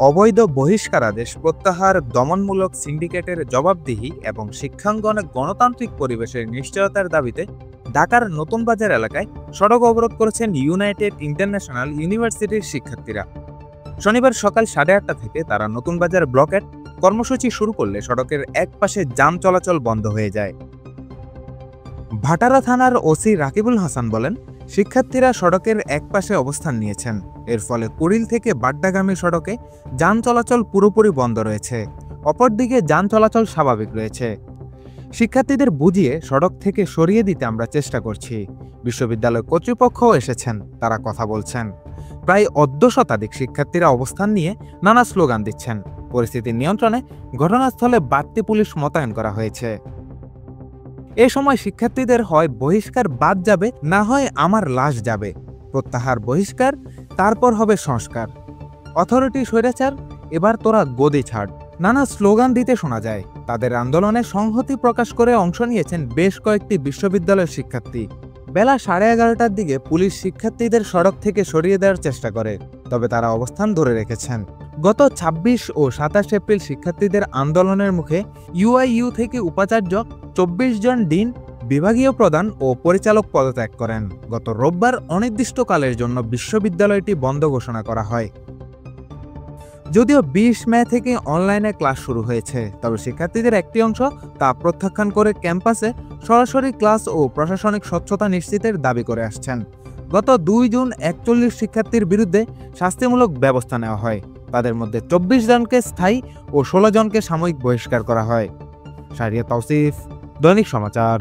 অবৈধ বহিষ্কারাদেশ প্রত্যাহার, দমনমূলক সিন্ডিকেটের জবাবদিহি এবং শিক্ষাঙ্গনে গণতান্ত্রিক পরিবেশের নিশ্চয়তার দাবিতে ঢাকার নতুন বাজার এলাকায় সড়ক অবরোধ করেছেন ইউনাইটেড ইন্টারন্যাশনাল ইউনিভার্সিটির শিক্ষার্থীরা। শনিবার সকাল 8:30 থেকে তারা নতুন বাজার ব্লকের কর্মসূচি শুরু করলে সড়কের এক পাশে যান চলাচল বন্ধ হয়ে যায়। ভাটারা থানার ওসি রাকিবুল হাসান বলেন, শিক্ষার্থীরা সড়কের এক পাশে অবস্থান নিয়েছেন। এর ফলে কুড়িল থেকে বাড্ডাগামী সড়কে যান চলাচল পুরোপুরি বন্ধ রয়েছে, অপরদিকে যান চলাচল স্বাভাবিক রয়েছে। শিক্ষার্থীদের বুঝিয়ে সড়ক থেকে সরিয়ে দিতে আমরা চেষ্টা করছি। বিশ্ববিদ্যালয় কর্তৃপক্ষও এসেছেন, তারা কথা বলছেন। প্রায় 1/2 শতাধিক শিক্ষার্থীরা অবস্থান নিয়ে নানা স্লোগান দিচ্ছেন। পরিস্থিতি নিয়ন্ত্রণে ঘটনাস্থলে বাড়তি পুলিশ মোতায়েন করা হয়েছে। এ সময় শিক্ষার্থীদের হয় বহিষ্কার বাদ যাবে, না হয় আমার লাশ যাবে। প্রত্যাহার বহিষ্কার, তারপর হবে সংস্কার। অথরিটি স্বৈরাচার, এবার তোরা গদি ছাড়, নানা স্লোগান দিতে শোনা যায়। তাদের আন্দোলনে সংহতি প্রকাশ করে অংশ নিয়েছেন বেশ কয়েকটি বিশ্ববিদ্যালয়ের শিক্ষার্থী। বেলা 11:30টার দিকে পুলিশ শিক্ষার্থীদের সড়ক থেকে সরিয়ে দেওয়ার চেষ্টা করে, তবে তারা অবস্থান ধরে রেখেছেন। গত 26 ও 27 এপ্রিল শিক্ষার্থীদের আন্দোলনের মুখে ইউআইইউ থেকে উপাচার্য 24 জন ডিন, বিভাগীয় প্রধান ও পরিচালক পদত্যাগ করেন। গত রোববার অনির্দিষ্টকালের জন্য বিশ্ববিদ্যালয়টি বন্ধ ঘোষণা করা হয়। যদিও 20 মে থেকে অনলাইনে ক্লাস শুরু হয়েছে, তবে শিক্ষার্থীদের একটি অংশ তা প্রত্যাখ্যান করে ক্যাম্পাসে সরাসরি ক্লাস ও প্রশাসনিক স্বচ্ছতা নিশ্চিতের দাবি করে আসছেন। গত 2 জুন 41 শিক্ষার্থীর বিরুদ্ধে শাস্তিমূলক ব্যবস্থা নেওয়া হয়। তাদের মধ্যে 24 জনকে স্থায়ী ও 16 জনকে সাময়িক বহিষ্কার করা হয়। শাহরিয়ার তৌসিফ, দৈনিক সমাচার।